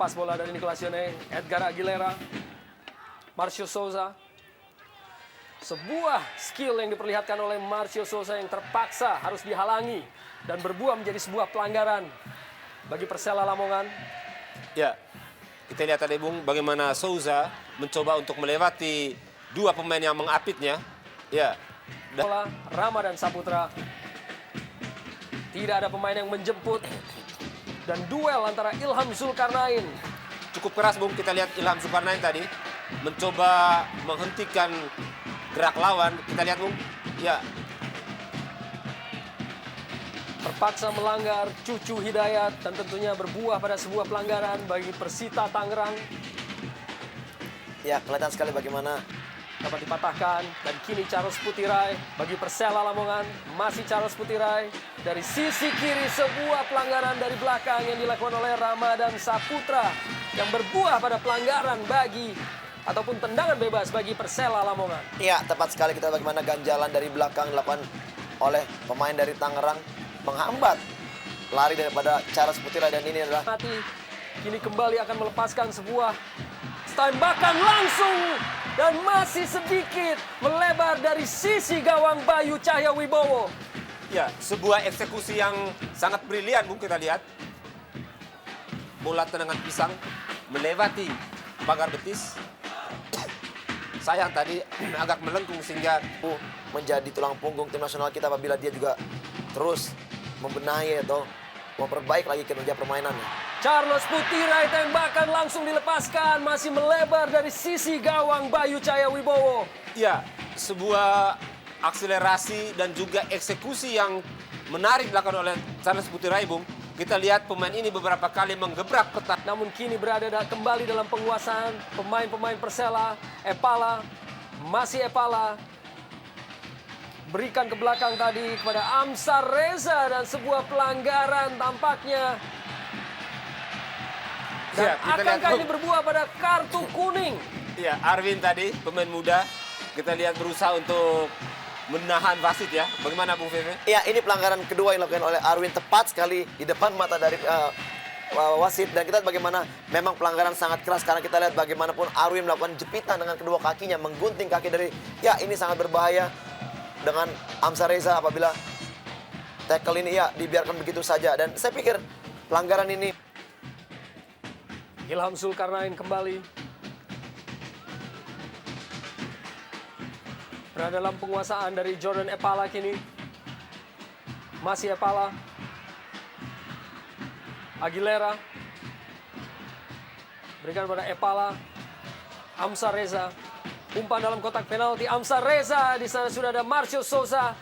lepas bola dari Nicolazione. Edgar Aguilera. Marcio Souza. Sebuah skill yang diperlihatkan oleh Marcio Souza yang terpaksa harus dihalangi dan berbuah menjadi sebuah pelanggaran bagi Persela Lamongan. Ya, kita lihat tadi Bung bagaimana Souza mencoba untuk melewati dua pemain yang mengapitnya. Ya. Bola Rama dan Saputra. Tidak ada pemain yang menjemput. Dan duel antara Ilham Zulkarnain. Cukup keras Bung, kita lihat Ilham Zulkarnain tadi mencoba menghentikan gerak lawan. Kita lihat Bung, ya. Terpaksa melanggar Cucu Hidayat dan tentunya berbuah pada sebuah pelanggaran bagi Persita Tangerang. Ya, kelihatan sekali bagaimana Dapat dipatahkan dan kini Charles Putirai bagi Persela Lamongan. Masih Charles Putirai dari sisi kiri, sebuah pelanggaran dari belakang yang dilakukan oleh Rama dan Saputra yang berbuah pada pelanggaran bagi ataupun tendangan bebas bagi Persela Lamongan. ya tepat sekali kita bagaimana ganjalan dari belakang dilakukan oleh pemain dari Tangerang menghambat lari daripada Charles Putirai dan ini adalah Mati kini kembali akan melepaskan sebuah tembakan langsung dan masih sedikit melebar dari sisi gawang Bayu Cahya Wibowo. Ya, sebuah eksekusi yang sangat brilian Bung, kita lihat. Bola tendangan pisang melewati pagar betis. Sayang tadi agak melengkung sehingga menjadi tulang punggung tim nasional kita apabila dia juga terus membenahi atau memperbaik lagi kinerja permainannya. Charles Putirai tembakan langsung dilepaskan, masih melebar dari sisi gawang Bayu Cahya Wibowo. ya, sebuah akselerasi dan juga eksekusi yang menarik dilakukan oleh Charles Putirai Bung. Kita lihat pemain ini beberapa kali menggebrak petak. Namun kini berada kembali dalam penguasaan pemain-pemain Persela. Epala, masih Epala. Berikan ke belakang tadi kepada Amsar Reza dan sebuah pelanggaran tampaknya. Dan Ya, kita lihat, akankah Bung. ini berbuah pada kartu kuning? Ya, Arwin tadi pemain muda. Kita lihat berusaha untuk menahan wasit ya. Bagaimana Bung Feve? Ya, ini pelanggaran kedua yang dilakukan oleh Arwin tepat sekali di depan mata dari wasit. Dan kita lihat bagaimana memang pelanggaran sangat keras karena kita lihat bagaimanapun Arwin melakukan jepitan dengan kedua kakinya, menggunting kaki dari, ya ini sangat berbahaya dengan Amsar Reza apabila tackle ini ya dibiarkan begitu saja. Dan saya pikir pelanggaran ini Ilham Zulkarnain kembali. Berada dalam penguasaan dari Jordan Epala kini. Masih Epala. Aguilera. Berikan pada Epala. Amsar Reza. Umpan dalam kotak penalti Amsar Reza. Di sana sudah ada Marcio Souza.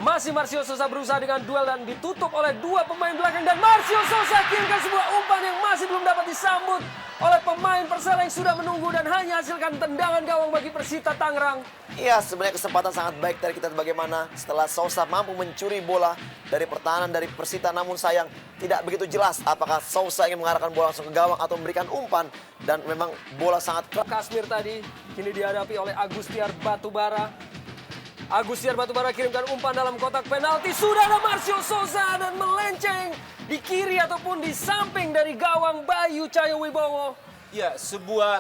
Masih Marcio Souza berusaha dengan duel dan ditutup oleh dua pemain belakang. Dan Marcio Souza kirimkan sebuah umpan yang masih belum dapat disambut oleh pemain Persela yang sudah menunggu dan hanya hasilkan tendangan gawang bagi Persita Tangerang. ya sebenarnya kesempatan sangat baik dari kita bagaimana setelah Souza mampu mencuri bola dari pertahanan dari Persita, namun sayang tidak begitu jelas apakah Souza ingin mengarahkan bola langsung ke gawang atau memberikan umpan, dan memang bola sangat keras. Kasmir tadi kini dihadapi oleh Agustiar Batubara. Agustiar Batubara kirimkan umpan dalam kotak penalti. Sudah ada Marcio Souza dan melenceng di kiri ataupun di samping dari gawang Bayu Cahya Wibowo. Ya, sebuah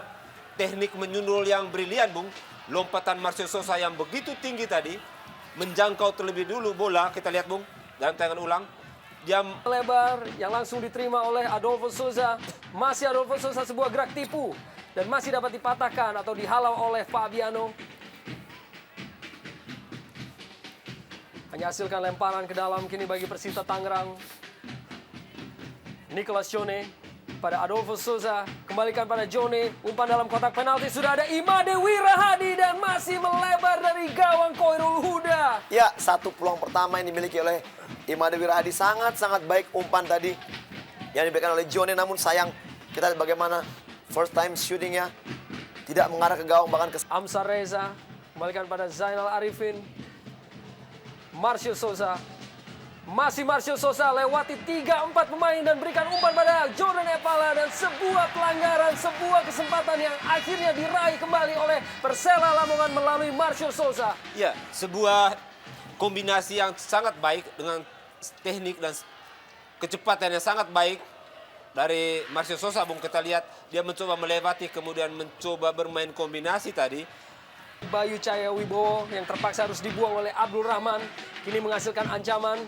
teknik menyundul yang brilian Bung. Lompatan Marcio Souza yang begitu tinggi tadi menjangkau terlebih dulu bola. Kita lihat Bung dalam tayangan ulang. Dia Lebar yang langsung diterima oleh Adolfo Souza. Masih Adolfo Souza, sebuah gerak tipu dan masih dapat dipatahkan atau dihalau oleh Fabiano. Hanya hasilkan lemparan ke dalam kini bagi Persita Tangerang. Nicolas Jone pada Adolfo Souza. Kembalikan pada Jone. Umpan dalam kotak penalti. Sudah ada Imade Wirahadi dan masih melebar dari gawang Koirul Huda. Ya, satu peluang pertama yang dimiliki oleh Imade Wirahadi. Sangat-sangat baik umpan tadi yang diberikan oleh Jone, namun sayang kita lihat bagaimana first time shootingnya tidak mengarah ke gawang bahkan ke... Amsar Reza. Kembalikan pada Zainal Arifin. Marcio Souza. Masih Marcio Souza lewati 3-4 pemain dan berikan umpan pada Jordan Epala. Dan sebuah pelanggaran, sebuah kesempatan yang akhirnya diraih kembali oleh Persela Lamongan melalui Marcio Souza. ya, sebuah kombinasi yang sangat baik dengan teknik dan kecepatan yang sangat baik. dari Marcio Sosa, Bung, kita lihat dia mencoba melewati, kemudian mencoba bermain kombinasi tadi. Bayu Cahaya Wibowo yang terpaksa harus dibuang oleh Abdul Rahman. Kini menghasilkan ancaman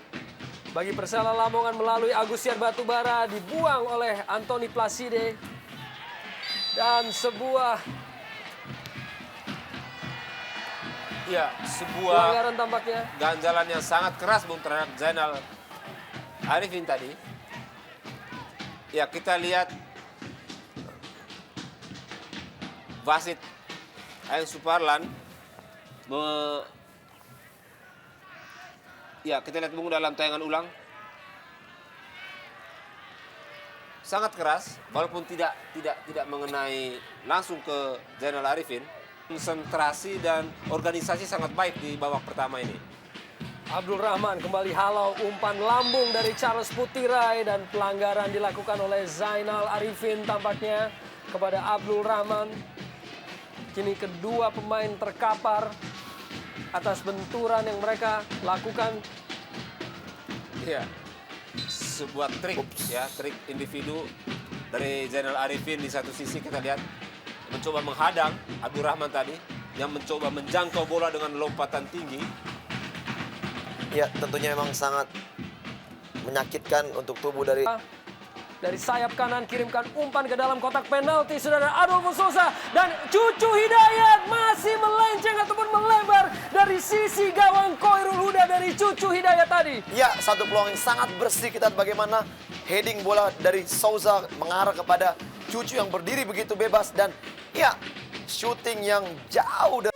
bagi Persela Lamongan melalui Agustian Batubara. Dibuang oleh Anthony Placide. Dan sebuah pelanggaran tampaknya. Ganjalan yang sangat keras, Bung, terhadap Zainal Arifin tadi. Ya, kita lihat wasit Ayang Suparlan kita lihat, Bung, dalam tayangan ulang. Sangat keras, walaupun tidak mengenai langsung ke Zainal Arifin. Konsentrasi dan organisasi sangat baik di babak pertama ini. Abdul Rahman kembali halau umpan lambung dari Charles Putirai dan pelanggaran dilakukan oleh Zainal Arifin tampaknya kepada Abdul Rahman. Kini kedua pemain terkapar atas benturan yang mereka lakukan. Iya. Sebuah trik, trik individu dari Zainal Arifin. Di satu sisi kita lihat mencoba menghadang Abdul Rahman tadi yang mencoba menjangkau bola dengan lompatan tinggi. Ya, tentunya memang sangat menyakitkan untuk tubuh dari sayap kanan kirimkan umpan ke dalam kotak penalti, saudara. Adolfo Sosa dan Cucu Hidayat masih melenceng ataupun melebar dari sisi gawang Khairul Huda dari Cucu Hidayat tadi. Ya, satu peluang yang sangat bersih. Kita lihat bagaimana heading bola dari Souza mengarah kepada Cucu yang berdiri begitu bebas dan ya, shooting yang jauh dari